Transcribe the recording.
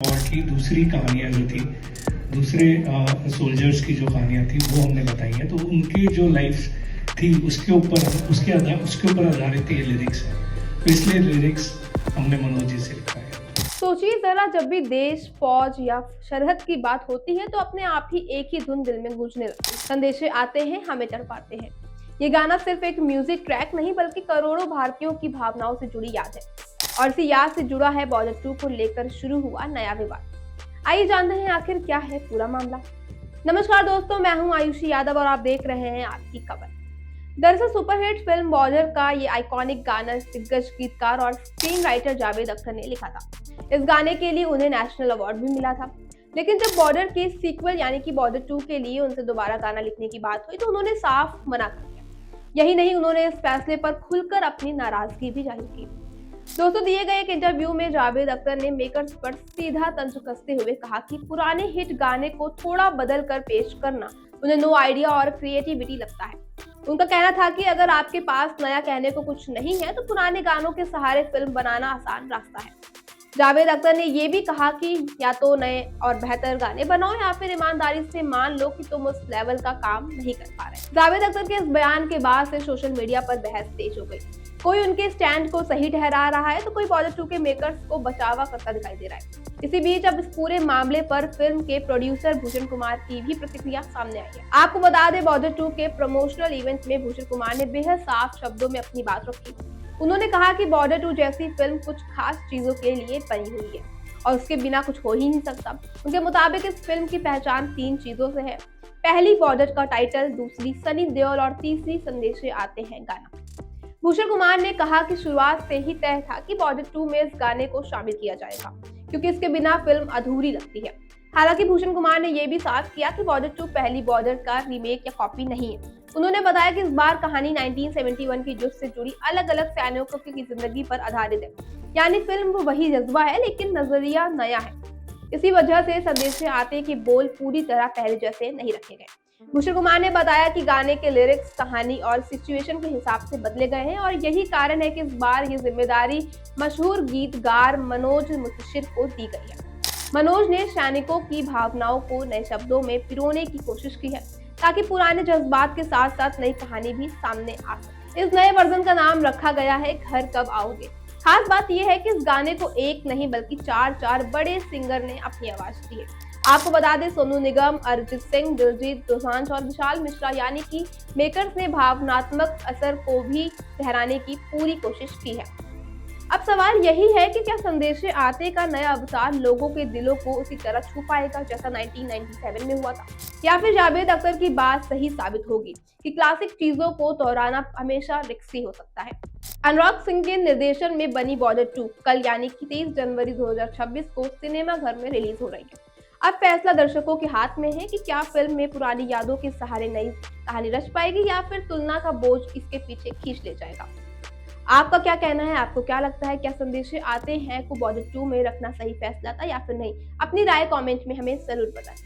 और की दूसरी कहानियाँ जो थी, दूसरे सोल्जर्स की जो कहानियाँ थी वो हमने बताई हैं। तो उनकी जो लाइफ थी उसके ऊपर आधारित ये लिरिक्स है, तो इसलिए लिरिक्स हमने मनोज जी से लिखा है। सोचिए जरा, जब भी देश, फौज या सरहद की बात होती है तो अपने आप ही एक ही धुन दिल में गूंजने लगती है। संदेशे आते हैं, हमें तड़पाते हैं। ये गाना सिर्फ एक म्यूजिक ट्रैक नहीं बल्कि करोड़ों भारतीयों की भावनाओं से जुड़ी याद है। और इसी याद से जुड़ा है बॉर्डर 2 को लेकर शुरू हुआ नया विवाद। आइए जानते हैं आखिर क्या है पूरा मामला। नमस्कार दोस्तों, मैं हूं आयुषी यादव और आप देख रहे हैं आपकी खबर। दरअसल सुपरहिट फिल्म बॉर्डर का ये आइकॉनिक गाना दिग्गज गीतकार और स्क्रीन राइटर जावेद अख्तर ने लिखा था। इस गाने के लिए उन्हें नेशनल अवार्ड भी मिला था। लेकिन जब बॉर्डर के सीक्वल यानी कि बॉर्डर 2 के लिए उनसे दोबारा गाना लिखने की बात हुई तो उन्होंने साफ मना कर दिया। यही नहीं, उन्होंने इस फैसले पर खुलकर अपनी नाराजगी भी जाहिर की। दोस्तों, दिए गए एक इंटरव्यू में जावेद अख्तर ने मेकर्स पर सीधा तंज कसते हुए कहा कि पुराने हिट गाने को थोड़ा बदल कर पेश करना उन्हें नो आइडिया और क्रिएटिविटी लगता है। उनका कहना था कि अगर आपके पास नया कहने को कुछ नहीं है तो पुराने गानों के सहारे फिल्म बनाना आसान रास्ता है। जावेद अख्तर ने ये भी कहा कि या तो नए और बेहतर गाने बनाओ या फिर ईमानदारी से मान लो कि तुम उस लेवल का काम नहीं कर पा रहे। जावेद अख्तर के इस बयान के बाद से सोशल मीडिया पर बहस तेज हो गई। कोई उनके स्टैंड को सही ठहरा रहा है तो कोई बॉर्डर 2 के मेकर्स को बचावा करता दिखाई दे रहा है। इसी बीच अब इस पूरे मामले पर फिल्म के प्रोड्यूसर भूषण कुमार की भी प्रतिक्रिया सामने आई है। आपको बता दें, बॉर्डर 2 के प्रमोशनल इवेंट में भूषण कुमार ने बेहद साफ शब्दों में अपनी बात रखी। उन्होंने कहा कि बॉर्डर 2 जैसी फिल्म कुछ खास चीजों के लिए बनी हुई है और उसके बिना कुछ हो ही नहीं सकता। उनके मुताबिक इस फिल्म की पहचान 3 चीजों से है। पहली, बॉर्डर का टाइटल, दूसरी सनी देओल और तीसरी संदेशे आते हैं गाना। भूषण कुमार ने कहा कि शुरुआत से ही तय था कि बॉर्डर 2 में इस गाने को शामिल किया जाएगा क्योंकि इसके बिना फिल्म अधूरी लगती है। हालांकि भूषण कुमार ने यह भी साफ किया कि बॉर्डर 2 पहली बॉर्डर का रीमेक या कॉपी नहीं है। उन्होंने बताया कि इस बार कहानी 1971 की युद्ध से जुड़ी अलग-अलग सैनिकों की जिंदगी पर आधारित है, यानी फिल्म वही जज्बा है लेकिन नजरिया नया है। इसी वजह से संदेशे आते कि बोल पूरी तरह पहले जैसे नहीं रखे गए। भूषण कुमार ने बताया कि गाने के लिरिक्स कहानी और सिचुएशन के हिसाब से बदले गए हैं और यही कारण है कि इस बार ये जिम्मेदारी मशहूर गीतकार मनोज मुंतशिर को दी गई है। मनोज ने सैनिकों की भावनाओं को नए शब्दों में पिरोने की कोशिश की है ताकि पुराने जज्बात के साथ साथ नई कहानी भी सामने आ सके। इस नए वर्जन का नाम रखा गया है घर कब आओगे। खास बात यह है कि इस गाने को एक नहीं बल्कि चार बड़े सिंगर ने अपनी आवाज दी है। आपको बता दें, सोनू निगम, अरिजीत सिंह, दिलजीत दोसांझ और विशाल मिश्रा यानी कि मेकर्स ने भावनात्मक असर को भी गहराने की पूरी कोशिश की है। अब सवाल यही है कि क्या संदेशे आते का नया अवतार लोगों के दिलों को उसी तरह छू पाएगा जैसा 1997 में हुआ था, या फिर जावेद अख्तर की बात सही साबित होगी कि क्लासिक चीजों को दोहराना हमेशा रिस्की हो सकता है। अनुराग सिंह के निर्देशन में बनी बॉर्डर 2 कल यानी कि 23 जनवरी 2026 को सिनेमा घर में रिलीज हो रही है। अब फैसला दर्शकों के हाथ में है कि क्या फिल्म में पुरानी यादों के सहारे नई कहानी रच पाएगी या फिर तुलना का बोझ इसके पीछे खींच ले जाएगा। आपका क्या कहना है? आपको क्या लगता है, क्या संदेशे आते हैं को बॉर्डर 2 में रखना सही फैसला था या फिर नहीं? अपनी राय कमेंट में हमें जरूर बताएं।